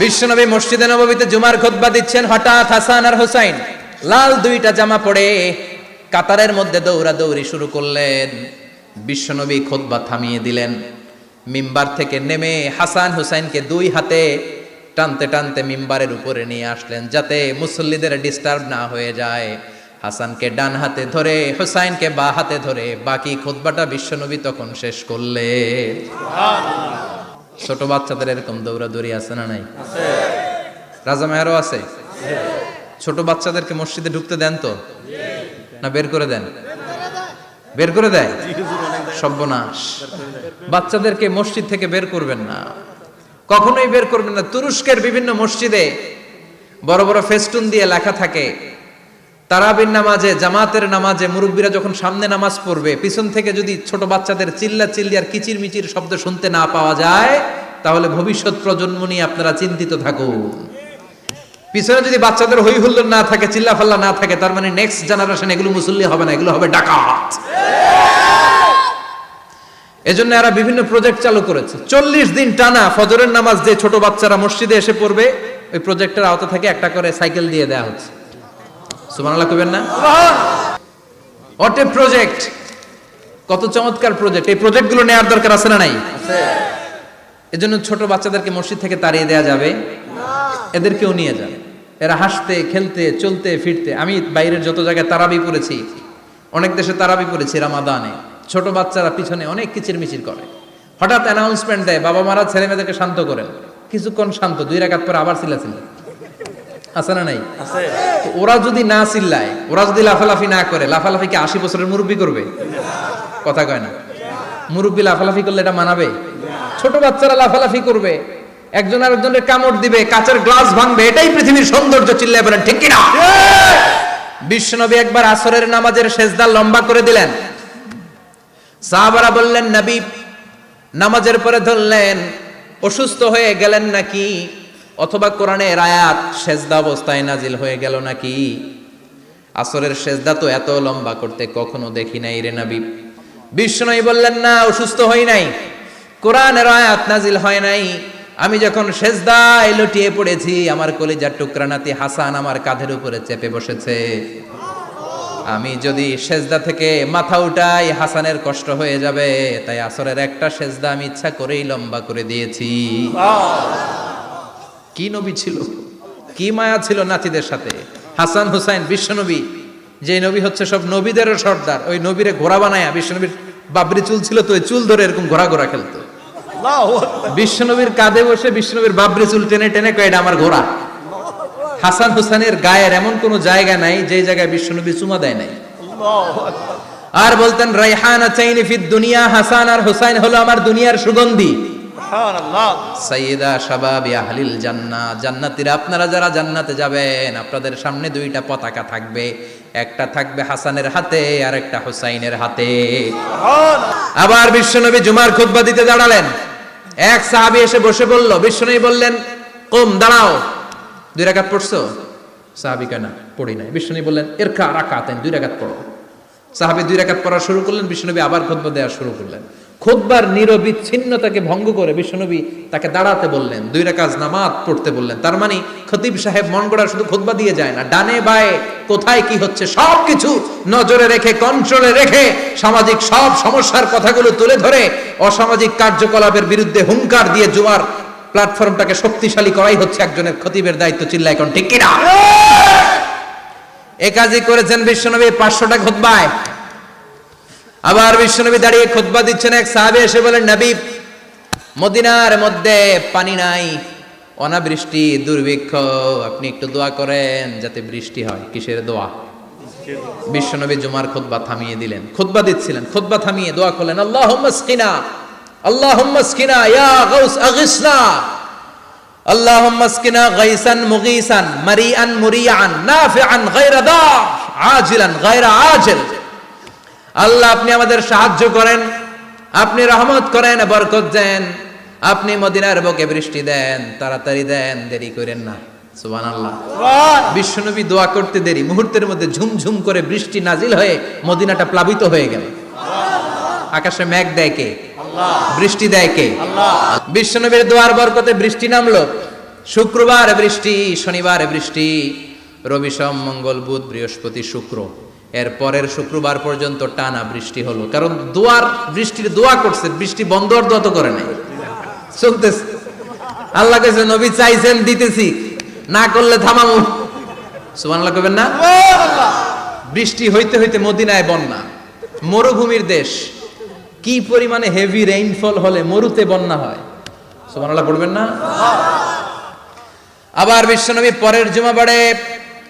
বিশ্বনবী মসজিদে নববীতে জুমার খুতবা দিচ্ছেন, হঠাৎ হাসান আর হুসাইন লাল দুইটা জামা পরে কাতারের মধ্যে দৌড়াদৌড়ি শুরু করলেন। বিশ্বনবী খুতবা থামিয়ে দিলেন। মিম্বার থেকে নেমে হাসান হুসাইনকে দুই হাতে টানতে টানতে মিম্বারের উপরে নিয়ে আসলেন, যাতে মুসল্লিদের ডিস্টার্ব না হয়ে যায়। হাসানকে ডান হাতে ধরে, হুসাইনকে বা হাতে ধরে বাকি খুতবাটা বিশ্বনবী তখন শেষ করলেন। ছোট বাচ্চাদের এরকম দৌড়াদৌড়ি আছে না নাই? রাজা মেহরও আছে। ছোট বাচ্চাদেরকে মসজিদে ঢুকতে দেন তো না বের করে দেন? বের করে দেয়। সর্বনাশ, বাচ্চাদেরকে মসজিদ থেকে বের করবেন না, কখনোই বের করবেন না। তুরস্কের বিভিন্ন মসজিদে বড় বড় ফেস্টুন দিয়ে লেখা থাকে, তারাবির নামাজে, জামাতের নামাজে মুরব্বীরা যখন সামনে নামাজ পড়বে, পিছন থেকে যদি ছোট বাচ্চাদের চিল্লা চিল্লি আর কিচির মিচির শব্দ শুনতে না পাওয়া যায়, তাহলে ভবিষ্যৎ প্রজন্ম নিয়ে আপনারা চিন্তিত থাকুন। পিছনে যদি বাচ্চাদের হই হুল্লোড় না থাকে, চিল্লা ফাল্লা না থাকে, তার মানে নেক্সট জেনারেশন এগুলো মুসল্লি হবে না, এগুলো হবে ডাকাত। এজন্য এরা বিভিন্ন প্রজেক্ট চালু করেছে। 40 দিন টানা ফজরের নামাজ যে ছোট বাচ্চারা মসজিদে এসে পড়বে, ওই প্রজেক্টের আওতা থেকে একটা করে সাইকেল দিয়ে দেওয়া হচ্ছে। সুবহানাল্লাহ কইবেন না? What a project! কত চমৎকার প্রজেক্ট! এই প্রজেক্টগুলো নেওয়ার দরকার আছে না নাই? আছে। এজন্য ছোট বাচ্চাদেরকে মসজিদ থেকে তাড়িয়ে দেওয়া যাবে না, এদেরকেও নিয়ে যাবে। এরা হাসতে খেলতে চলতে ফিরতে। আমি বাইরের যত জায়গায় তারাবি পড়েছি, অনেক দেশে তারাবি পড়েছি রামাদানে, ছোট বাচ্চারা পিছনে অনেক কিচির মিচির করে। হঠাৎ অ্যানাউন্সমেন্ট দেয়, বাবা মারা ছেলে মেয়েদেরকে শান্ত করেন। কিছুক্ষণ শান্ত, 2 রাকাত পরে আবার চিল্লাচিল্লি। আছে না নাই? আছে। ওরা যদি না চিল্লায়, ওরা যদি লাফালাফি না করে, লাফালাফি কি 80 বছরের মুরব্বী করবে? কথা কয় না। মুরব্বী লাফালাফি করলে এটা মানাবে? ছোট বাচ্চারা লাফালাফি করবে, একজন আরেকজনের কামড় দিবে, কাঁচের গ্লাস ভাঙবে, এটাই পৃথিবীর সৌন্দর্য। চিল্লায় বলেন ঠিক কিনা? বিশ্বনবী একবার আসরের নামাজের সেজদা লম্বা করে দিলেন। সাহাবারা বললেন, নবী নামাজের পরে ধরলেন, অসুস্থ হয়ে গেলেন নাকি? অথবা কোরআনের আয়াত সেজদা অবস্থায় নাজিল হয়ে গেল নাকি? আসরের সেজদা তো এত লম্বা করতে কখনো দেখি নাই রে নবী। বিশ্বনবী বললেন, না, অসুস্থ হই নাই, কোরআনের আয়াত নাজিল হয় নাই। আমি যখন সেজদায় লুটিয়ে পড়েছি, আমার কলিজার টুকরা নাতি হাসান আমার কাঁধের উপরে চেপে বসেছে। আমি যদি সেজদা থেকে মাথা উঠাই, হাসানের কষ্ট হয়ে যাবে, তাই আসরের একটা সেজদা আমি ইচ্ছা করেই লম্বা করে দিয়েছি। কি নবী ছিল, কি মায়া ছিল নাতিদের সাথে। হাসান হুসাইন, বিশ্বনবী যে নবী হচ্ছে সব নবীদেরও সর্দার, ওই নবীরে ঘোড়া বানায়া, বিশ্বনবীর বাবরি চুল ছিল তো, ওই চুল ধরে এরকম ঘোড়া ঘোড়া খেলতো। বিশ্বনবীর কাঁধে বসে বিশ্বনবীর বাবরি চুল টেনে টেনে কয়, এটা আমার ঘোড়া। হাসান হুসাইনের গায়ের এমন কোন জায়গা নাই যে জায়গায় বিশ্বনবী চুমা দেয় নাই। আর বলতেন, রাইহানা চাইনি ফিদ দুনিয়া, হাসান আর হুসাইন হলো আমার দুনিয়ার সুগন্ধি। সাইয়্যিদা শাবাবি আহলিল জান্নাহ, জান্নাতীরা আপনারা যারা জান্নাতে যাবেন, আপনাদের সামনে 2টা পতাকা থাকবে, একটা থাকবে হাসানের হাতে আর একটা হুসাইনের হাতে। আবার বিশ্বনবী জুমার খুতবা দিতে দাঁড়ালেন। এক সাহাবী এসে বসে বলল, বিশ্বনবী বললেন, কুম, দাঁড়াও, 2 রাকাত পড়ছো? সাহাবী কয়, না, পড়ি নাই। বিশ্বনবী বললেন, ইরকা রাকাতাইন, 2 রাকাত পড়ো। সাহাবী 2 রাকাত পড়া শুরু করলেন। বিশ্বনবী আবার খুতবা দেওয়া শুরু করলেন। খুতবার নিরবিচ্ছিন্নতাকে ভঙ্গ করে বিশ্বনবী তাকে দাঁড়াতে বললেন, 2 রাকাত নামাজ পড়তে বললেন। তার মানে খতিব সাহেব মন গড়া শুধু খুতবা দিয়ে যায় না, ডানে বায়ে কোথায় কি হচ্ছে সবকিছু নজরে রেখে, কন্ট্রোলে রেখে, সামাজিক সব সমস্যার কথাগুলো তুলে ধরে অসামাজিক কার্যকলাপের বিরুদ্ধে হুঙ্কার দিয়ে জুমার প্ল্যাটফর্মটাকে শক্তিশালী করাই হচ্ছে একজনের খতিবের দায়িত্ব। চিল্লায় এখন ঠিক কিনা? এ কাজই করেছেন বিশ্বনবী 500টা খুতবায়। আবার বিশ্বনবী দাঁড়িয়ে খুতবা দিচ্ছেন। এক সাহাবী এসে বলেন, নবী, মদিনার মধ্যে পানি নাই, অনাবৃষ্টি, দুর্ভিক্ষ, আপনি একটু দোয়া করেন যাতে বৃষ্টি হয়। কিসের দোয়া? বিশ্বনবী জুমার খুতবা থামিয়ে দিলেন। খুতবা দিচ্ছিলেন, খুতবা থামিয়ে দোয়া করলেন, আল্লাহুম্মা আসকিনা, আল্লাহুম্মা আসকিনা ইয়া গাউস আগিসনা, আল্লাহুম্মা আসকিনা গাইসান মুগীসান, মারিআন মুরিআন, নাফিআন গায়রা দার, আজিলান গায়রা আজিল। আল্লাহ, আপনি আমাদের সাহায্য করেন, আপনি রহমত করেন, বরকত দেন, আপনি মদিনার বুকে বৃষ্টি দেন, তাড়াতাড়ি দেন, দেরি করেন না। সুবহানাল্লাহ। বিশ্বনবী দোয়া করতে দেরি, মুহূর্তের মধ্যে ঝুমঝুম করে বৃষ্টি নাজিল হয়ে মদিনাটা প্লাবিত হয়ে গেল। আকাশে মেঘ দেয় কে? আল্লাহ। বৃষ্টি দেয় কে? আল্লাহ। বিশ্বনবীর দোয়ার বরকতে বৃষ্টি নামলো। শুক্রবার বৃষ্টি, শনিবার বৃষ্টি, রবি সোম মঙ্গল বুধ বৃহস্পতি শুক্র, এর পরের শুক্রবার পর্যন্ত টানা বৃষ্টি হলো। কারণ বৃষ্টির দোয়া করছে, বৃষ্টি বন্ধ আর দোয়া তো করে নাই, চলতেছে। আল্লাহ কাছে নবী চাইছেন, দিতেছি, না করলে থামাবো। সুবহানাল্লাহ কইবেন না? বৃষ্টি হইতে হইতে মদিনায় বন্যা, মরুভূমির দেশ, কি পরিমাণে হেভি রেইনফল হলে মরুতে বন্যা হয়। সুবহানাল্লাহ পড়বেন না? আবার বিশ্বনবী পরের জুমাবারে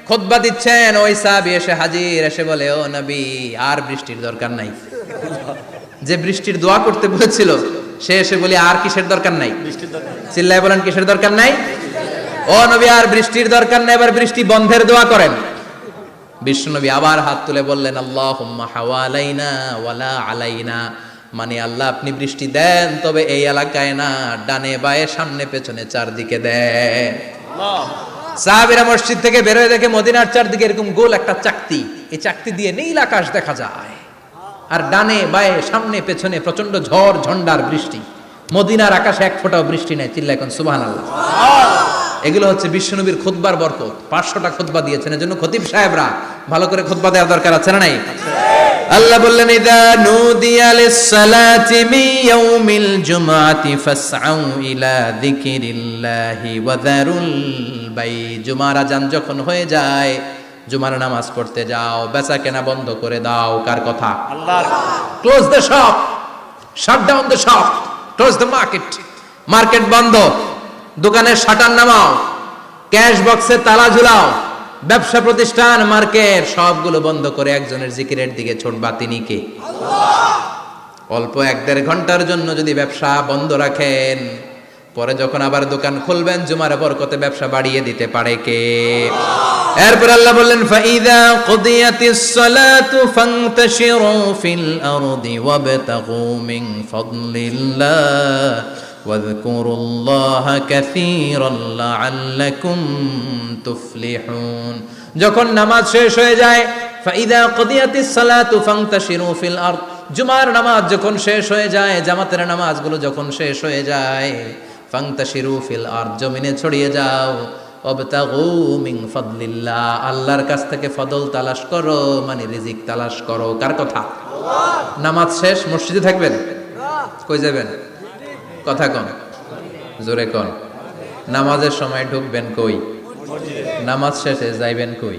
খুতবা দিচ্ছেন, ওই সাহাবী এসে হাজির, এসে বলে, ও নবী, আর বৃষ্টির দরকার নাই। যে বৃষ্টির দোয়া করতে বলেছিল সে এসে বলে, আর কিসের দরকার নাই? চিল্লায় বলেন, কিসের দরকার নাই? ও নবী, আর বৃষ্টির দরকার নাই, এবার বৃষ্টি বন্ধের দোয়া করেন। বিশ্বনবী আবার হাত তুলে বললেন, আল্লাহুম্মা হাওয়ালাইনা ওয়ালা আলাইনা, মানে আল্লাহ আপনি বৃষ্টি দেন, তবে এই এলাকায় না, ডানে বায়ে সামনে পেছনে চারদিকে দেন। সাহাবীরা মসজিদ থেকে বের হয়ে দেখে মদিনার চারদিকে এরকম গোল একটা চাকতি, এই চাকতি দিয়ে নীল আকাশ দেখা যায়, আর ডানে বায়ে সামনে পেছনে প্রচন্ড ঝড় ঝন্ডার বৃষ্টি। মদিনার আকাশে এক ফোঁটাও বৃষ্টি নাই। চিল্লায় এখন সুবহানাল্লাহ। এগুলো হচ্ছে বিশ্বনবীর খুতবার বরকত। 500টা খুতবা দিয়েছেন, এজন্য খতিব সাহেবরা ভালো করে খুতবা দেওয়ার দরকার আছে না নাই? আল্লাহ বললেন, ইযা নুদিয়া লিস-সালাতি মিন ইয়াউমিল জুমআতি ফাসআউ ইলা যিকিরিল্লাহি ওয়া যারুল বাই। জুমার আযান যখন হয়ে যায়, জুমার নামাজ পড়তে যাও, বেচা কেনা বন্ধ করে দাও। কার কথা? আল্লাহর। Close the shop, shut down the shop, close the market. Market বন্ধ, দোকানের শাটার নামাও, ক্যাশ বক্সে তালা ঝুলাও, ব্যবসা প্রতিষ্ঠান মার্কেট সবগুলো বন্ধ করে একজনের জিকিরের দিকে ছোটবা। তিনি কে? অল্প 1-1.5 ঘন্টার জন্য যদি ব্যবসা বন্ধ রাখেন, পরে যখন আবার দোকান খুলবেন, জুমার বরকতে ব্যবসা বাড়িয়ে দিতে পারে কে? এরপর আল্লাহ বললেন, ফাইদা কুদিয়াতিস সালাতু ফান্তাশিরু ফিল আরদি ওয়াবতাগু মিন ফাদলিল্লাহ ওয়াযকুরুল্লাহা কাসীরান লাআল্লাকুম তুফলিহুন। যখন নামাজ শেষ হয়ে যায়, ফাইদা কুদিয়াতিস সালাতু ফান্তাশিরু ফিল আরদ, জুমার নামাজ যখন শেষ হয়ে যায়, জামাতের নামাজগুলো যখন শেষ হয়ে যায়, ফান্তাশিরু ফিল আরদ, জমিনে ছড়িয়ে যাও, ওয়াবতাগু মিন ফাদলিল্লাহ, আল্লাহর কাছ থেকে ফদল তালাশ করো, মানে রিজিক তালাশ করো। কার কথা? আল্লাহ। নামাজ শেষ মসজিদে থাকবেন? কই যাবেন? কথা কন, জোরে কন। নামাজের সময় ঢুকবেন কই? নামাজ শেষে যাইবেন কই?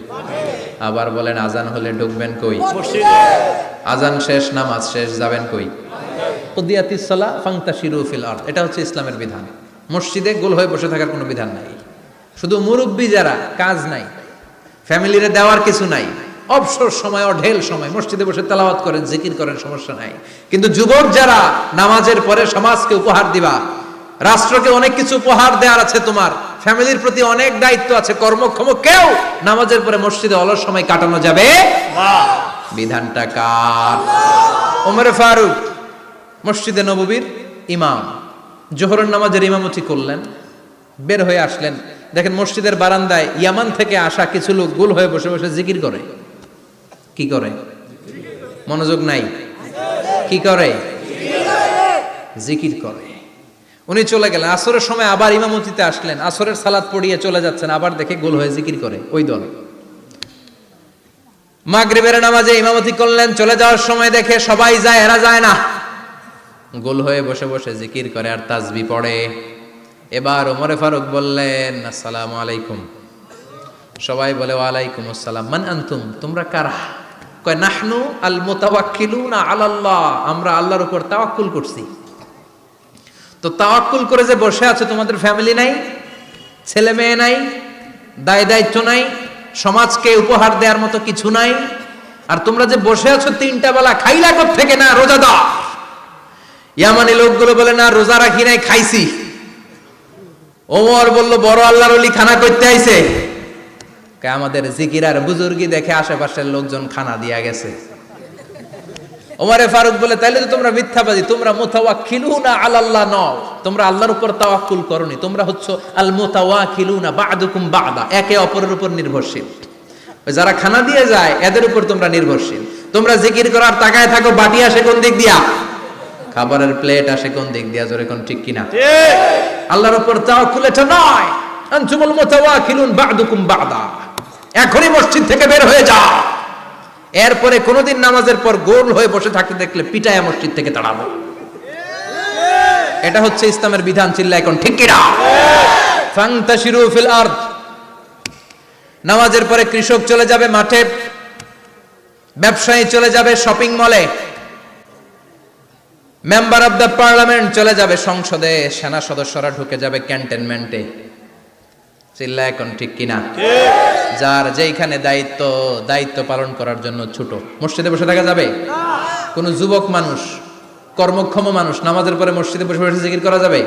আবার বলেন, আজান হলে ঢুকবেন কই? আজান শেষ, নামাজ শেষ, যাবেন কই? কুদিয়াতিস সালাহ ফান্তাশিরু ফিল আরদ। এটা হচ্ছে ইসলামের বিধান। মসজিদে গোল হয়ে বসে থাকার কোনো বিধান নাই। শুধু মুরব্বী যারা, কাজ নাই, ফ্যামিলিরে দেওয়ার কিছু নাই, অবসর সময়, অঢেল সময় মসজিদে বসে তেলাওয়াত করেন, জিকির করেন, সমস্যা নাই। কিন্তু যুবক যারা, নামাজের পরে সমাজকে উপহার দিবা, রাষ্ট্রকে অনেক কিছু উপহার দেওয়ার আছে, তোমার ফ্যামিলির প্রতি অনেক দায়িত্ব আছে, কর্মক্ষম কেউ নামাজের পরে মসজিদে অলস সময় কাটানো যাবে না। বিধানটা কার? ওমর ফারুক মসজিদে নববীর ইমাম, জোহরের নামাজের ইমামতি করলেন, বের হয়ে আসলেন, দেখেন মসজিদের বারান্দায় ইয়ামান থেকে আসা কিছু লোক গোল হয়ে বসে বসে জিকির করে। কি করে? মনোযোগ নাই? কি করে? জিকির করে। উনি চলে গেলেন, আসরের সময় আবার ইমামতিতে আসলেন, আসরের সালাত পড়িয়ে চলে যাচ্ছেন, আবার দেখে গোল হয়ে জিকির করে ওই দল। মাগরিবের নামাজে ইমামতি করলেন, চলে যাওয়ার সময় দেখে সবাই যায়, এরা যায় না, গোল হয়ে বসে বসে জিকির করে আর তাসবিহ পড়ে। এবার ওমরে ফারুক বললেন, আসসালামু আলাইকুম। সবাই বলে, ওয়ালাইকুম আসসালাম। মান আনতুম, তোমরা কারা? কয়, নাহনু আল মুতাওয়াক্কিলুনা আলাল্লাহ, আমরা আল্লাহর উপর তাওয়াক্কুল করছি। তো তাওয়াক্কুল করে যে বসে আছো, তোমাদের ফ্যামিলি নাই, ছেলে মেয়ে নাই, দায় দায়িত্ব নাই, সমাজকে উপহার দেওয়ার মতো কিছু নাই, আর তোমরা যে বসে আছো 3টা বেলা খাইলা কোত্থেকে? না, রোজাদার। ইয়ামানি লোকগুলো বলে, না রোজা রাখি নাই, খাইছি। ওমর বলল, বড় আল্লাহর ওলি খানা করতে আইছে? আমাদের জিকির আর বুজুর্গি দেখে আশেপাশের লোকজন খানা দিয়া গেছে। ওমরে ফারুক বলে, তাইলে তো তোমরা মিথ্যাবাদী, তোমরা মুতাওয়াক্কিলুনা আলাল্লাহ নও, তোমরা আল্লাহর উপর তাওয়াক্কুল করনি, তোমরা হচ্ছে আল মুতাওয়াক্কিলুনা বা'দুকুম বা'দা, একে অপরের উপর নির্ভরশীল। যারা খানা দিয়ে যায় এদের উপর তোমরা নির্ভরশীল। তোমরা জিকির করার তাকায় থাকো, বাটি আসে কোন দিক দিয়া? খাবারের প্লেট আসে কোন দিক দিয়া? জোরে কোন ঠিক কিনা? আল্লাহর উপর তাওয়াক্কুল এটা নয়। আনতুমুল মুতাওয়াকিলুন বা'দুকুম বা'দা, এখনই মসজিদ থেকে বের হয়ে যাও। এরপরে কোনদিন নামাজের পর গোল হয়ে বসে থাকতে দেখলে পিটায়া মসজিদ থেকে তাড়াবো। এটা হচ্ছে ইসলামের বিধান। চিল্লা এখন ঠিক কিনা? ফান্তাশিরু ফিল আরদ। নামাজের পরে কৃষক চলে যাবে মাঠে, ব্যবসায়ী চলে যাবে শপিং মলে, মেম্বার অফ দ্য পার্লামেন্ট চলে যাবে সংসদে, সেনা সদস্যরা ঢুকে যাবে ক্যান্টনমেন্টে। চিল্লা এখন ঠিক কিনা? যার যেইখানে দায়িত্ব পালন করার জন্য ছোট, মসজিদে বসে থাকা যাবে? কোন যুবক মানুষ, কর্মক্ষম মানুষ নামাজের পরে মসজিদে বসে বসে জিকির করা যাবে?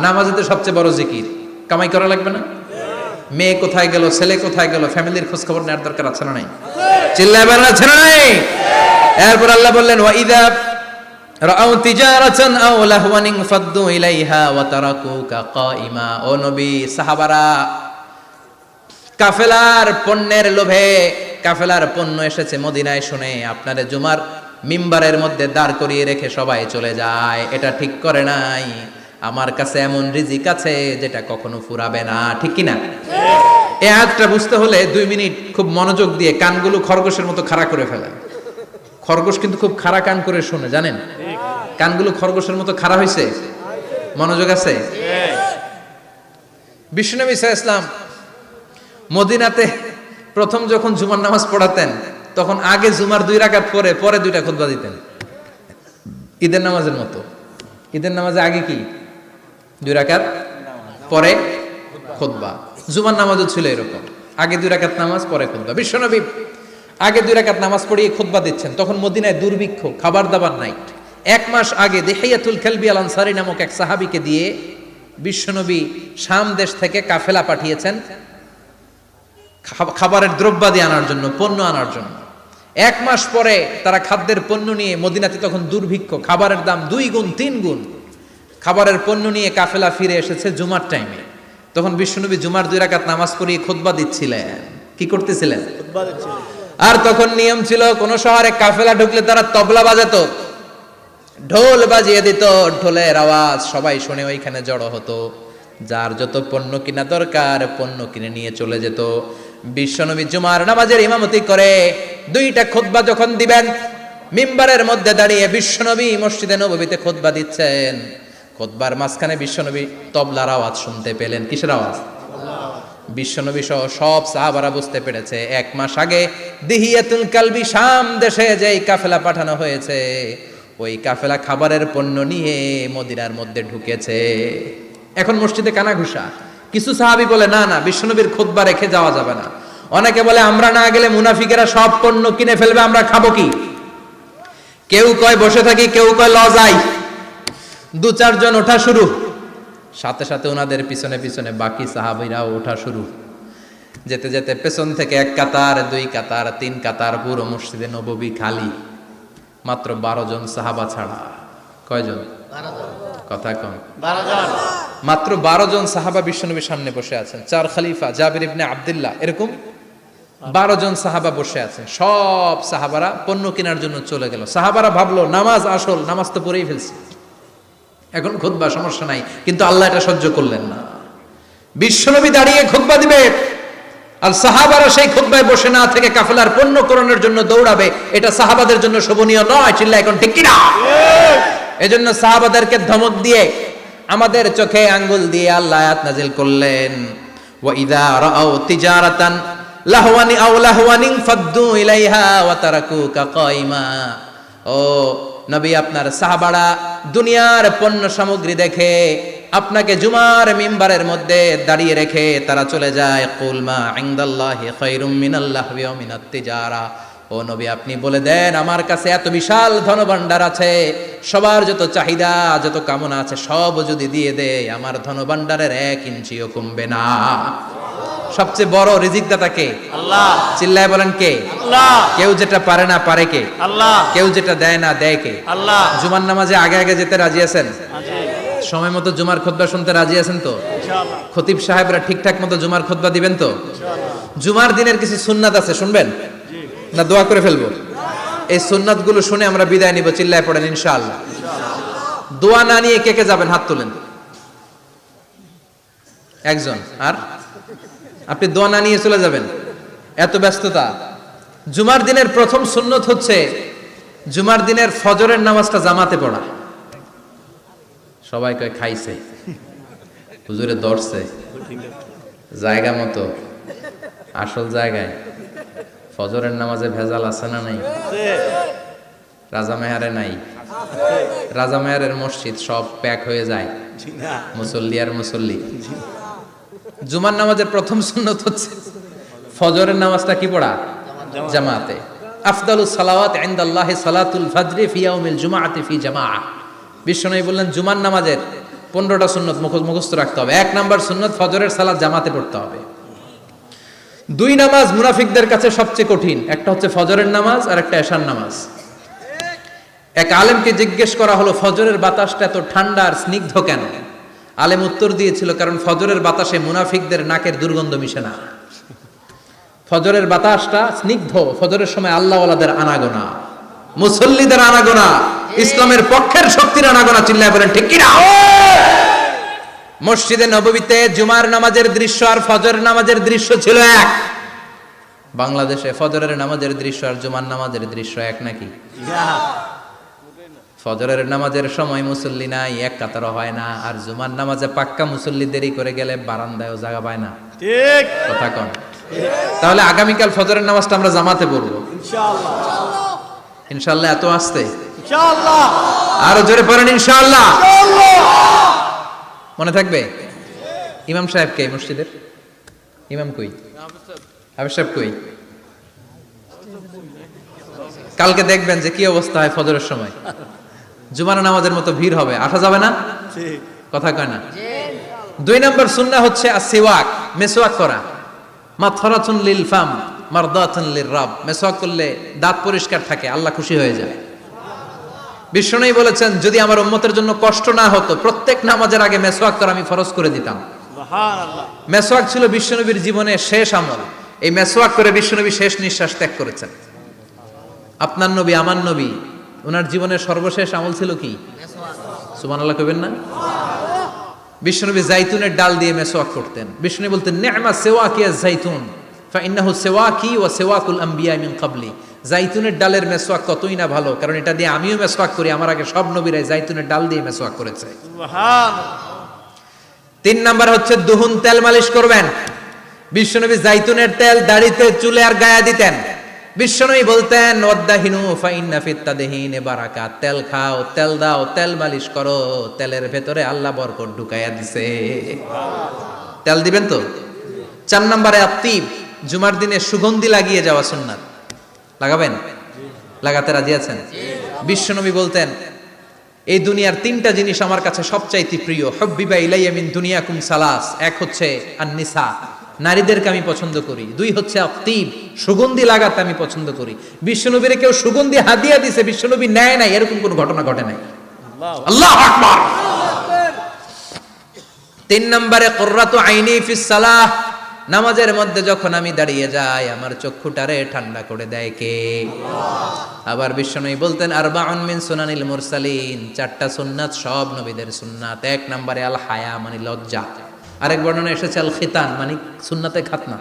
নামাজে তো সবচেয়ে বড় জিকির, কামাই করা লাগবে না? মেয়ে কোথায় গেল, ছেলে কোথায় গেল, ফ্যামিলির খোঁজ খবর নেওয়ার দরকার আছে না নাই? চিল্লায় বেড়া আছে না নাই? এরপর আল্লাহ বললেন ওয়াইদা রাআউ তিজারাতান আও লাহওয়ান ফাদ্দু ইলাইহা ওয়া তারাকুকা কাইমা। ও নবী, সাহাবারা কাফেলার পণ্যের লোভে, কাফেলার পণ্য এসেছে মদিনায় শুনে আপনারে জুমার মিম্বারের মধ্যে দাঁড় করিয়ে রেখে সবাই চলে যায়। এটা ঠিক করে নাই। আমার কাছে এমন রিজিক আছে যেটা কখনো ফুরাবে না। ঠিক কিনা? এই আয়াতটা বুঝতে হলে 2 মিনিট খুব মনোযোগ দিয়ে কানগুলো খরগোশের মতো খাড়া করে ফেলেন। খরগোশ কিন্তু খুব খাড়া কান করে শুনে, জানেন? কানগুলো খরগোশের মতো খাড়া হয়েছে। মনোযোগ আছে? বিশ্বনবী সাল্লাল্লাহু আলাইহি ওয়াসাল্লাম মদিনাতে প্রথম যখন জুমার নামাজ পড়াতেন তখন আগে জুমার 2 রাকাত পরে 2টা খুতবা দিতেন, ঈদের নামাজের মতো। ঈদের নামাজে আগে কি 2 রাকাত, পরে খুতবা। জুমার নামাজও ছিল এরকম, আগে 2 রাকাত নামাজ, পরে খুতবা। বিশ্বনবী আগে 2 রাকাত নামাজ পড়িয়ে খুতবা দিচ্ছেন, তখন মদিনায় দুর্ভিক্ষ, খাবার দাবার নাই। 1 মাস আগে দিহিয়াতুল কালবি আল আনসারী নামক এক সাহাবীকে দিয়ে বিশ্বনবী শাম দেশ থেকে কাফেলা পাঠিয়েছেন খাবারের দ্রব্যাদি আনার জন্য, পণ্য আনার জন্য। 1 মাস পরে তারা খাদ্যের পণ্য নিয়ে, মদিনাতে তখন দুর্ভিক্ষ, খাবারের দাম 2 গুণ 3 গুণ, খাবারের পণ্য নিয়ে কাফেলা ফিরে এসেছে জুমার টাইমে। তখন বিশ্বনবী জুমার 2 রাকাত নামাজ পড়িয়ে খুতবা দিচ্ছিলেন। কি করতেছিলেন? খুতবা দিচ্ছিলেন। আর তখন নিয়ম ছিল, কোন শহরে কাফেলা ঢুকলে তারা তবলা বাজাতো, ঢোল বাজিয়ে দিত, ঢোলের আওয়াজ সবাই শুনে ওইখানে জড়ো হতো। যার যত পণ্য কিনা দরকার পণ্য কিনে নিয়ে চলে যেত। বিশ্বনবী জুমার নামাজের ইমামতি করে 2টা খুতবা যখন দিবেন, মিম্বারের মধ্যে দাঁড়িয়ে বিশ্বনবী মসজিদে নববীতে খুতবা দিচ্ছেন। খুতবার মাঝখানে বিশ্বনবী তবলার আওয়াজ শুনতে পেলেন। কিসের আওয়াজ? বিশ্বনবী সহ সব সাহাবারা বুঝতে পেরেছে 1 মাস আগে দিহিয়াতুল কালবি শাম দেশে যেই কাফেলা পাঠানো হয়েছে, ওই কাফেলা খাবারের পণ্য নিয়ে মদিনার মধ্যে ঢুকেছে। এখন মসজিদে কানাঘুষা। কিছু সাহাবী বলে না না, বিশ্বনবীর খুতবা রেখে যাওয়া যাবে না। অনেকে বলে আমরা না গেলে মুনাফিকেরা সব পণ্য কিনে ফেলবে, আমরা খাবো কি? কেউ কয় বসে থাকি, কেউ কয় ল যাই। 2-4 জন ওঠা শুরু, সাথে সাথে ওনাদের পিছনে পিছনে বাকি সাহাবীরাও ওঠা শুরু। যেতে যেতে পেছন থেকে 1 কাতার, 2 কাতার, 3 কাতার, পুরো মসজিদে নববী খালি, মাত্র 12 জন সাহাবা ছাড়া। কয়জন? 12 জন। কথা কম। 12 জন। মাত্র 12 জন সাহাবা বিশ্বনবীর সামনে বসে আছেন। 4 খলিফা, জাবির ইবনে আব্দুল্লাহ, এরকম 12 জন সাহাবা বসে আছেন। সব সাহাবারা পণ্য কেনার জন্য চলে গেল। সাহাবারা ভাবলো নামাজ আসল, নামাজ তো পড়েই ফেলছি, এখন খুতবা সমস্যা নাই। কিন্তু আল্লাহ এটা সহ্য করলেন না। বিশ্বনবী দাঁড়িয়ে খুতবা দিবে আর সাহাবারা সেই খুতবায় বসে না থেকে কাফেলার পণ্য করণের জন্য দৌড়াবে, এটা সাহাবাদের জন্য শোভনীয় নয়। চিল্লা এখন ঠিক কিনা? এজন্য সাহাবাদেরকে ধমক দিয়ে, আমাদের চোখে আঙ্গুল দিয়ে আল্লাহ আয়াত নাজিল করলেন, ওয়া ইযা রাআউ তিজারাতান লাহওয়ানি আও লাহওয়ানিন ফাদ্দু ইলাইহা ওয়া তারাকুকা কাইমা। ও নবী, আপনার সাহাবারা দুনিয়ার পণ্য সামগ্রী দেখে আপনাকে জুমার মিম্বারের মধ্যে দাঁড়িয়ে রেখে তারা চলে যায়। কুল মা ইনদাল্লাহি খায়রুম মিনাল লাহওয়ি ওয়া মিনাত তিজারা। ও নবী, আপনি বলে দেন আমার কাছে এত বিশাল ধনভাণ্ডার আছে, সবার যত চাহিদা যত কামনা আছে সব যদি দিয়ে দেয় আমার ধনভাণ্ডারের 1 ইঞ্চিও কমবে না। সবচেয়ে বড় রিজিক দাতা কে? আল্লাহ। চিল্লায় বলেন কে? আল্লাহ। কেউ যেটা পারে না পারে কে? আল্লাহ। কেউ যেটা দেয় না দেয় কে? আল্লাহ। জুমার নামাজে আগে আগে যেতে রাজি আছেন? সময় মতো জুমার খুতবা শুনতে রাজি আছেন তো? ইনশাআল্লাহ। খতিব সাহেবরা ঠিকঠাক মতো জুমার খুতবা দিবেন তো? ইনশাআল্লাহ। জুমার দিনের কিছু সুন্নাত আছে, শুনবেন না দোয়া করে ফেলবো? এই সুন্নাত গুলো শুনে আমরা বিদায় নিব। চিল্লায় পড়েন ইনশাআল্লাহ। দোয়া না নিয়ে কে কে যাবেন? হাত তুলেন। একজন, আর আপনি দোয়া না নিয়ে চলে যাবেন, এত ব্যস্ততা। জুমার দিনের প্রথম সুন্নত হচ্ছে জুমার দিনের ফজরের নামাজটা জামাতে পড়া। সবাই কয় খাইছে, হুজুরে দর্শে জায়গা মতো, আসল জায়গায় ফজরের নামাজে ভেজাল আছে না নাই? রাজা মেহারে নাই, রাজা মেহারের মসজিদ সব প্যাক হয়ে যায়, মুসল্লি আর মুসল্লি। জুমার নামাজের প্রথম সুন্নত হচ্ছে ফজরের নামাজটা কি পড়া? জামাতে। আফদালুস সালাওয়াত ইনদাল্লাহি সালাতুল ফজরি ফি ইয়াউমিল জুমআতি ফি জামাআহ। বিশ্বনবী বললেন জুমার নামাজের 15টা সুন্নত মুখস্থ রাখতে হবে। 1 নাম্বার সুন্নত ফজরের সালাত জামাতে পড়তে হবে। 2 নামাজ মুনাফিকদের কাছে সবচেয়ে কঠিন, একটা হচ্ছে ফজরের নামাজ আর একটা এশার নামাজ। এক আলেমকে জিজ্ঞেস করা হলো ফজরের বাতাসটা এত ঠান্ডা আর স্নিগ্ধ কেন? আলেম উত্তর দিয়েছিল কারণ ফজরের বাতাসে মুনাফিকদের নাকের দুর্গন্ধ মিশে না। ফজরের বাতাসটা স্নিগ্ধ, ফজরের সময় আল্লাহওয়ালাদের আনাগোনা, মুসল্লিদের আনাগোনা, ইসলামের পক্ষের শক্তির আনাগোনা। চিল্লায় বলেন ঠিক কিনা? মসজিদে নববীতে জুমার নামাজের দৃশ্য আর ফজরের নামাজের দৃশ্য ছিল এক। বাংলাদেশে ফজরের নামাজের দৃশ্য আর জুমার নামাজের দৃশ্য এক নাকি? ফজরের নামাজের সময় মুসল্লি নাই, এক কাতারও হয় না, আর জুমার নামাজে পাক্কা মুসল্লি দেরি করে গেলে বারান্দায়ও জায়গা পায় না। ঠিক কথা কোন? তাহলে আগামীকাল ফজরের নামাজটা আমরা জামাতে পড়বো ইনশাআল্লাহ। ইনশাআল্লাহ এত আসতে ইনশাআল্লাহ, আরো জোরে পড়েন ইনশাআল্লাহ। মনে থাকবে? ইমাম সাহেব কে মসজিদের? ইমাম কই? হাফেজ সাহেব কই? কালকে দেখবেন যে কি অবস্থা হয় ফজরের সময়। জুমার নামাজের মতো ভিড় হবে, আসা যাবে না। কথা কয় না। 2 নম্বর সুন্নাহ হচ্ছে আসওয়াক, মেসওয়াক করা। মাথরাতুন লিল ফাম মারদাতুন লির রাব। মেসওয়াক করলে দাঁত পরিষ্কার থাকে, আল্লাহ খুশি হয়ে যায়। বিশ্বনবী বলেছেন যদি আমার উম্মতের জন্য কষ্ট না হতো প্রত্যেক নামাজের আগে মেসওয়াক করা আমি ফরজ করে দিতাম। সুবহানাল্লাহ। মেসওয়াক ছিল বিশ্বনবীর জীবনের শেষ আমল। এই মেসওয়াক করে বিশ্বনবী শেষ নিঃশ্বাস ত্যাগ করেছেন। আপনার নবী, আমার নবী, ওনার জীবনের সর্বশেষ আমল ছিল কি? সুবহানাল্লাহ কইবেন না? বিশ্বনবী জাইতুনের ডাল দিয়ে মেসওয়াক করতেন। বিশ্বনবী বলতেন নি'মা সিওয়াকিয়া জাইতুন ফাইন্নাহু সিওয়াকি ওয়া সিওয়াকুল আম্বিয়া মিন ক্বাবলি। জাইতুনের ডালের মেসওয়াক কতই না ভালো, কারণ এটা দিয়ে আমিও মেসওয়াক করি, আমার আগে সব নবীরাই জাইতুনের ডাল দিয়ে মেসওয়াক করেছে। সুবহানাল্লাহ। 3 নাম্বার হচ্ছে দুহুন, তেল মালিশ করবেন। বিশ্বনবী জাইতুনের তেল দাড়িতে, চুলে আর গায়ে দিতেন। বিশ্বনবী বলতেন ওয়াদাহিনু ফাইন্না ফিত তাদহিনে বারাকাত। তেল খাও, তেল দাও, তেল মালিশ করো, তেলের ভেতরে আল্লাহ বরকত ঢুকাইয়া দিছে। তেল দিবেন তো? 4 নম্বরে আত্তিব, জুমার দিনে সুগন্ধি লাগিয়ে যাওয়া সুন্নাত। লাগাবেন? লাগাতে রাজি আছেন? বিশ্বনবী বলতেন এই দুনিয়ার 3টা জিনিস আমার কাছে সবচাইতে প্রিয়। হুব্বিবা ইলাইয়া মিন দুনিয়াকুম সালাস। এক হচ্ছে আন-নিসা, নারীদেরকে আমি পছন্দ করি। 2 হচ্ছে আত্তিব, সুগন্ধি লাগাতে আমি পছন্দ করি। বিশ্বনবীর কেউ সুগন্ধি হাদিয়া দিয়েছে, বিশ্বনবী নেয় নাই, এরকম কোন ঘটনা ঘটে নাই। আল্লাহু আকবার। 3 নম্বরে কুররাতু আইনি ফিস সালাহ। নামাজের মধ্যে যখন আমি দাঁড়িয়ে যাই আমার চক্ষুটারে ঠান্ডা করে দেয় কে? আবার বিশ্বনবী বলতেন আরবাউন মিন সুনানিল মুরসালিন। 4টা সুন্নাত সব নবীদের সুন্নাত। 1 নম্বরে আল হায়া মানে লজ্জা। আরেক বর্ণনা এসেছে আল খিতান মানে সুন্নাতে খাতনা,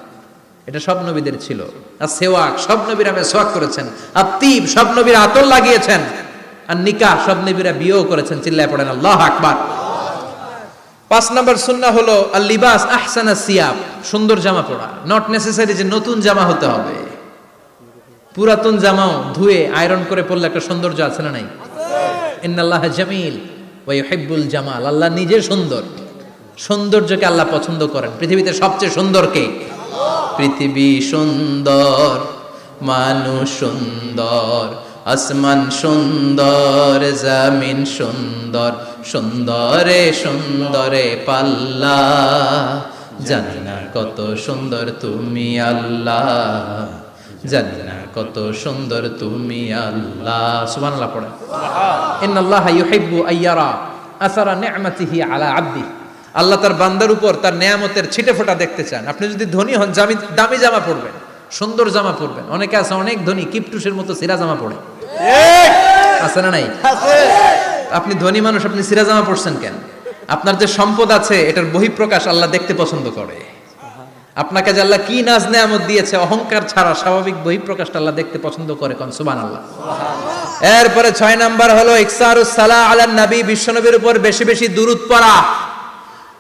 এটা সব নবীদের ছিল। আর সেওয়াক, সব নবীরা মেসওয়াক করেছেন। আত্তিব, সব নবীরা আতর লাগিয়েছেন। আর নিকাহ, সব নবীরা বিয়েও করেছেন। চিল্লায় পড়েন আল্লাহু আকবার। 5 নম্বর সুন্নাহ হলো আল লিবাস আহসানা সিয়াব, সুন্দর জামা পরা। নট নেসেসারি যে নতুন জামা হতে হবে, পুরাতন জামাও ধুয়ে আয়রন করে পরলে একটা সৌন্দর্য আছে না নাই? ইন্নাল্লাহা জামিল ওয়া ইউহিব্বুল জামাল। আল্লাহ নিজে সুন্দর, সৌন্দর্যকে আল্লাহ পছন্দ করেন। পৃথিবীতে সবচেয়ে সুন্দর কে? পৃথিবী সুন্দর, মানুষ সুন্দর, আসমান সুন্দর, জমিন সুন্দর, সুন্দরে সুন্দরে পাল্লা। জানি না কত সুন্দর তুমি আল্লাহ, জানি না কত সুন্দর তুমি আল্লাহ। সুবহানাল্লাহ পড়ে। ইন্নাল্লাহা ইউহিব্বু আইয়ারা আসারা নি'মাতিহি আলা আবদি। আল্লাহ তার বান্দার উপর তার নেয়ামতের ছিটে ফোঁটা দেখতে চান। আপনি যদি ধনী হন দামি জামা পরবেন, সুন্দর জামা পরবেন। অনেকে আছে অনেক ধনী কিপটুসের মতো সিরা জামা পরে, আছে না নাই? আপনি ধনী মানুষ, আপনি সিরা জামা পরছেন কেন? আপনার যে সম্পদ আছে এটার বহিঃপ্রকাশ আল্লাহ দেখতে পছন্দ করে। আপনাকে যে আল্লাহ কি নাজ নেয়ামত দিয়েছে, অহংকার ছাড়া স্বাভাবিক বহিঃপ্রকাশটা আল্লাহ দেখতে পছন্দ করে। কোন সুবহানাল্লাহ। এরপরে 6 নাম্বার হলো ইকসারুস সালাহ আলান নবী, বিশ্বনবীর উপর বেশি বেশি দুরূদ পড়া।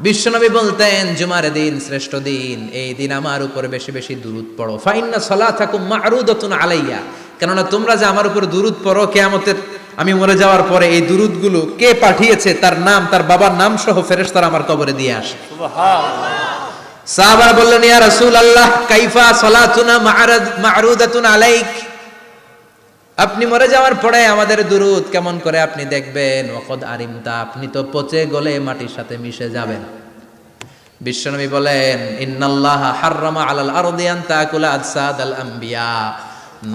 বিশ্বনবী বলতেন জুমার দিন শ্রেষ্ঠ দিন, এই দিন আমার উপর বেশি বেশি দুরূদ পড়ো। ফাইন্না সালাতাকুম মা'রুদাতুন আলাইয়া, কেননা তোমরা যে আমার উপর দুরূদ পড়ো, কিয়ামতের আমি মরে যাওয়ার পরে এই দুরূদগুলো কে পাঠিয়েছে তার নাম, তার বাবার নাম সহ ফেরেশতারা আমার কবরে দিয়ে আসে। সুবহানাল্লাহ। সাহাবারা বললেন ইয়া রাসূলুল্লাহ কাইফা সালাতুনা মা'রুদাতুন আলাইক, আপনি মরে যাওয়ার পরে আমাদের দুরূদ কেমন করে আপনি দেখবেন? ওয়াকাদ আরিমতা, আপনি তো পচে গলে মাটির সাথে মিশে যাবেন। বিশ্বনবী বলেন ইন্নাল্লাহা হাররামা আলাল আরদি আন তাকুলা আজসাদাল আম্বিয়া,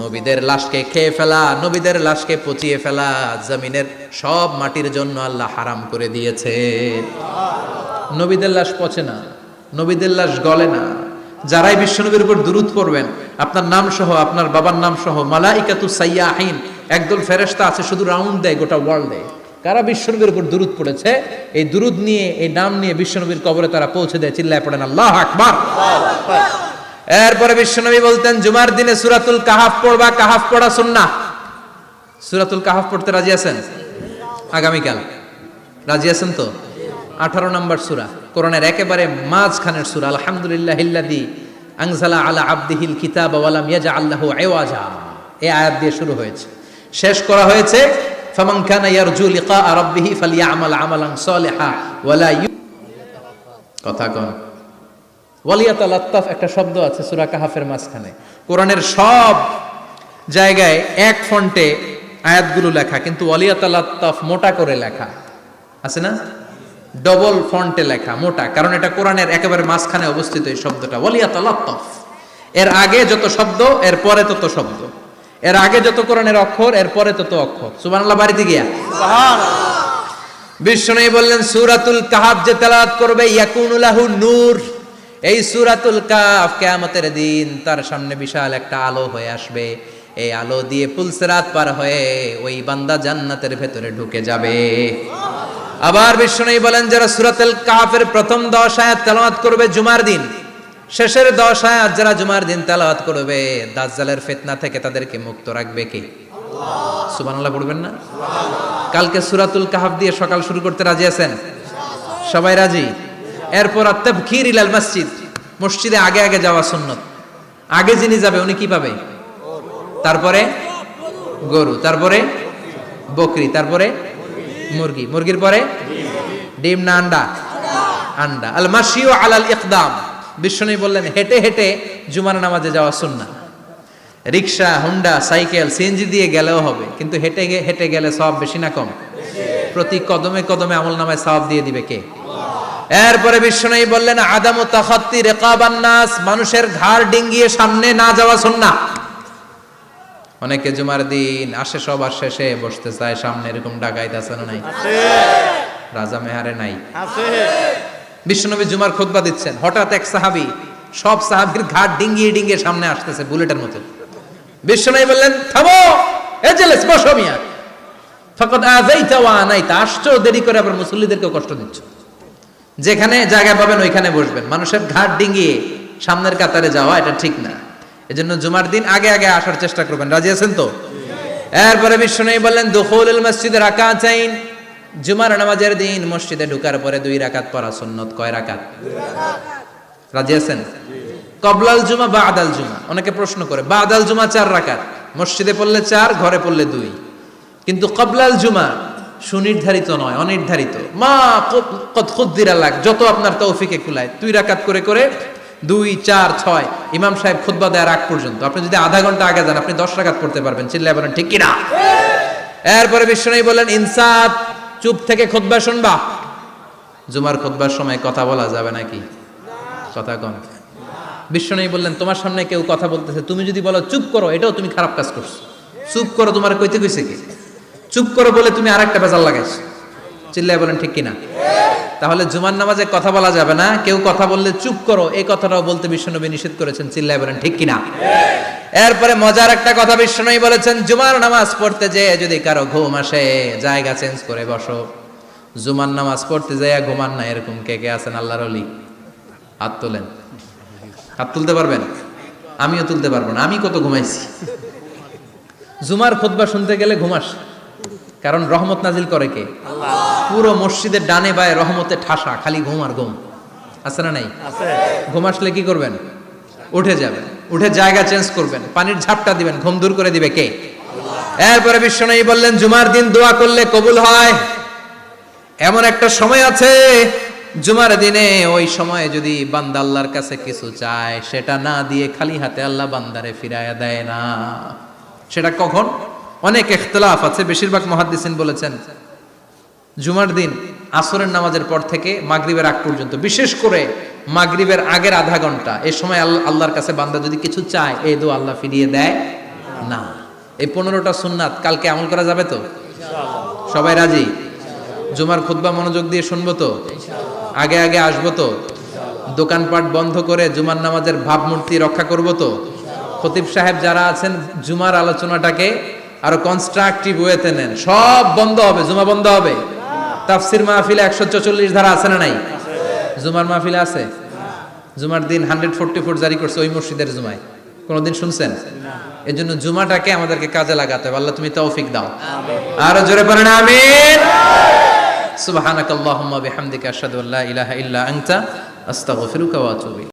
নবীদের লাশকে খেয়ে ফেলা, নবীদের লাশকে পচিয়ে ফেলা জমিনের সব মাটির জন্য আল্লাহ হারাম করে দিয়েছে। নবীদের লাশ পচে না, নবীদের লাশ গলে না। যারাই বিশ্বনবীর উপর দুরূদ পড়বেন, আপনার নাম সহ আপনার বাবার নাম সহ মালাইকাতুস সাইয়াহিন, একদল ফেরেশতা আছে শুধু রাউন্ড দেয় গোটা ওয়ার্ল্ডে। কারা বিশ্বনবীর উপর দুরূদ পড়েছে, এই দুরূদ নিয়ে, এই নাম নিয়ে বিশ্বনবীর কবরে তারা পৌঁছে দেয়। চিল্লায় পড়েন আল্লাহু আকবার। এরপরে বিশ্বনবী বলতেন জুমার দিনে সূরাতুল কাহাফ পড়বা, কাহাফ পড়া সুন্নাহ। সূরাতুল কাহাফ পড়তে রাজি আছেন? আগামীকাল রাজি আছেন তো? 18 নম্বর সূরা, কোরআনের একেবারে মাঝখানের সূরা। আলহামদুলিল্লাহিল্লাযী আনজালা আলা আবদিহিল কিতাবা ওয়া লাম ইয়াজআল লাহু ইওয়াজা, এই আয়াত দিয়ে শুরু হয়েছে, শেষ করা হয়েছে ফামান কানা ইয়ারজু লিকা রাব্বিহি ফালইয়ামাল আমালান সালিহা ওয়া লা কথা কোন ওয়ালিয়াতালাত্তাফ একটা শব্দ আছে সূরা কাহাফের মাঝখানে। কোরআনের সব জায়গায় এক ফন্টে আয়াতগুলো লেখা, কিন্তু ওয়ালিয়াতালাত্তাফ মোটা করে লেখা আছে না, ডবল ফন্টে লেখা মোটা, কারণ এটা কোরআনের একেবারে মাঝখানে অবস্থিত এই শব্দটা ওয়ালিয়াতালাত্তাফ। এর আগে যত শব্দ এর পরে তত শব্দ, এর আগে যত কোরআনের অক্ষর এর পরে তত অক্ষর। সুবহানাল্লাহ। বাড়িতে গিয়া সুবহানাল্লাহ। বিশ্বনবী বললেন সূরাতুল কাহাফ যে তেলাওয়াত করবে ইয়াকুনু লাহু নূর, এই সূরাতুল কাহাফ কিয়ামতের দিন তার সামনে বিশাল একটা আলো হয়ে আসবে। এই আলো দিয়ে পুলসিরাত পার হয়ে ওই বান্দা জান্নাতের ভেতরে ঢুকে যাবে। আবার বিশ্বনবী বলেন যারা সূরাতুল কাহাফের প্রথম 10 আয়াত তেলাওয়াত করবে জুমার দিন, শেষের 10 আয়াত যারা জুমার দিন তেলাওয়াত করবে, দাজ্জালের ফিতনা থেকে তাদেরকে মুক্ত রাখবে কে? আল্লাহ। সুবহানাল্লাহ পড়বেন না? সুবহানাল্লাহ। কালকে সূরাতুল কাহাফ দিয়ে সকাল শুরু করতে রাজি আছেন? সবাই রাজি? এরপর আত-তাবকির ইলাল মসজিদ, মসজিদে আগে আগে যাওয়া সুন্নাত। আগে যিনি যাবে উনি কি পাবে? তারপরে গরু, তারপরে বকরি, তারপরে মুরগি, মুরগির পরে ডিম না আন্ডা? আন্ডা। আল মাশিউ আলাল ইকদাম, বিশ্বনবী বললেন হেঁটে হেঁটে জুমার নামাজে যাওয়া সুন্নাহ। রিকশা, হুন্ডা, সাইকেল, সিএনজি দিয়ে গেলেও হবে, কিন্তু হেঁটে হেঁটে গেলে সওয়াব বেশি না কম? প্রতি কদমে কদমে আমলনামায় সওয়াব দিয়ে দিবে কে? এরপরে বিশ্বনবী বললেন আদামু তাখাত্তি রিকাবান নাস, মানুষের ঘাড় ডিঙ্গিয়ে সামনে না যাওয়া সুন্নাহ। অনেকে জুমার দিন আসে সবার শেষে বসতে চায় সামনে, এরকম ডাকাইত আছে না নাই? আছে। রাজা মেহারে নাই? আছে। বিশ্বনবী জুমার খুতবা দিচ্ছেন, হঠাৎ এক সাহাবী সব সাহাবীর ঘাড় ডিঙ্গিয়ে ডিঙ্গিয়ে সামনে আসতেছে বুলেটের মতো। বিশ্বনবী বললেন থামো, এজলিস, বসো মিয়া। ফাকাদ আযাইতা ওয়া আনাইতা, আসছো দেরি করে আবার মুসল্লিদেরকে কষ্ট দিচ্ছ। যেখানে জায়গা পাবেন ওইখানে বসবেন, মানুষের ঘাড় ডিঙ্গিয়ে সামনের কাতারে যাওয়া এটা ঠিক না। এজন্য জুমার দিন আগে আগে আসার চেষ্টা করবেন। রাজি আছেন তো? এরপরে বিশ্বনবী বললেন দুখুলুল মসজিদ রাকাতাইন, জুমার নামাজের দিন মসজিদে ঢোকার পরে 2 রাকাত পড়া সুন্নাত। কয় রাকাত? 2 রাকাত। রাজি আছেন? কবলাল জুমা বাদাল জুমা, অনেকে প্রশ্ন করে বাদাল জুমা 4 রাকাত, মসজিদে পড়লে 4, ঘরে পড়লে 2, কিন্তু কবলাল জুমা সুনির্ধারিত নয়, অনির্ধারিত। মা কদ খুদ্দিরা লাক, যত আপনার তৌফিকে কুলায় 2 রাকাত করে করে 2, 4, 6 ইমাম সাহেব খুতবা দেওয়ার আগ পর্যন্ত আপনি যদি আধা ঘন্টা আগে যান আপনি 10 রাকাত পড়তে পারবেন। চিল্লায় বলেন ঠিক কিনা? এরপরে বিশ্বনবী বলেন ইনসাত, চুপ থেকে খুতবা শুনবা। জুমার খুতবার সময় কথা বলা যাবে নাকি? কথা কম। বিশ্বনবী বললেন তোমার সামনে কেউ কথা বলতেছে, তুমি যদি বলো চুপ করো, এটাও তুমি খারাপ কাজ করছো। চুপ করো তোমার কইতে কইছে কি? চুপ করো বলে তুমি আরেকটা বেজাল লাগাইছো। চিল্লায় বলেন ঠিক কিনা? তাহলে জুমার নামাজে কথা বলা যাবে না, কেউ কথা বললে চুপ করো এই কথাটাও বলতে বিশ্বনবী নিষেধ করেছেন। চিল্লায় বলেন ঠিক কিনা? এরপরে মজার একটা কথা বিশ্বনবী বলেছেন, জুমার নামাজ পড়তে যে যদি কারো ঘুম আসে জায়গা চেঞ্জ করে বসো। জুমার নামাজ পড়তে যাইয়া ঘুমান না, এরকম কে কে আছেন আল্লাহর ওলি? হাত তোলেন। হাত তুলতে পারবেন? আমিও তুলতে পারবো না, আমি কত ঘুমাইছি। জুমার খুতবা শুনতে গেলে ঘুমাস, কারণ রহমত নাজিল করে কে? পুরো মসজিদের ডানে বায়ে রহমতে ঠাসা, খালি ঘুম আর ঘুম। আছে না নাই? ঘুম আসলে কি করবেন? উঠে যাবেন, উঠে জায়গা চেঞ্জ করবেন, পানির ঝাপটা দিবেন, ঘুম দূর করে দিবে কে? এরপরে বিশ্বনবী বললেন জুমার দিন দোয়া করলে কবুল হয়। এমন একটা সময় আছে জুমার দিনে, ওই সময়ে যদি বান্দা আল্লাহর কাছে কিছু চায়, সেটা না দিয়ে খালি হাতে আল্লাহ বান্দারে ফিরাইয়া দেয় না। সেটা কখন? অনেক ইখতিলাফ আছে, বেশিরভাগ মুহাদ্দিসিন বলেছেন জুমার দিন আসরের নামাজের পর থেকে মাগরিবের আগ পর্যন্ত, বিশেষ করে মাগরিবের আগের আধা ঘন্টা, এই সময় আল্লাহর কাছে বান্দা যদি কিছু চায়, এই দোয়া আল্লাহ ফিরিয়ে দেয় না। এই 15টা সুন্নাত কালকে আমল করা যাবে তো? সবাই রাজি? জুমার খুতবা মনোযোগ দিয়ে শুনবো তো? আগে আগে আসবো তো? দোকানপাট বন্ধ করে জুমার নামাজের ভাবমূর্তি রক্ষা করবো তো? খতিব সাহেব যারা আছেন, জুমার আলোচনাটাকে আরো কনস্ট্রাকটিভ ওয়েতে নেন। সব বন্ধ হবে, জুমা বন্ধ হবে। তাফসির মাহফিলে 144 ধারা আছে না নাই? জুমার মাহফিলে আছে? জুমার দিন 144 জারি করছে ওই মসজিদের জুমায়, কোনদিন শুনছেন? এই জন্য জুমাটাকে আমাদেরকে কাজে লাগাতে হবে। আল্লাহ তুমি তৌফিক দাও। আরো জোরে পড়েন আমিন। সুবহানাকাল্লাহুম্মা বিহামদিকা আশহাদু আল্লা ইলাহা ইল্লা আনতা আস্তাগফিরুকা ওয়া আতুবু ইলাইক।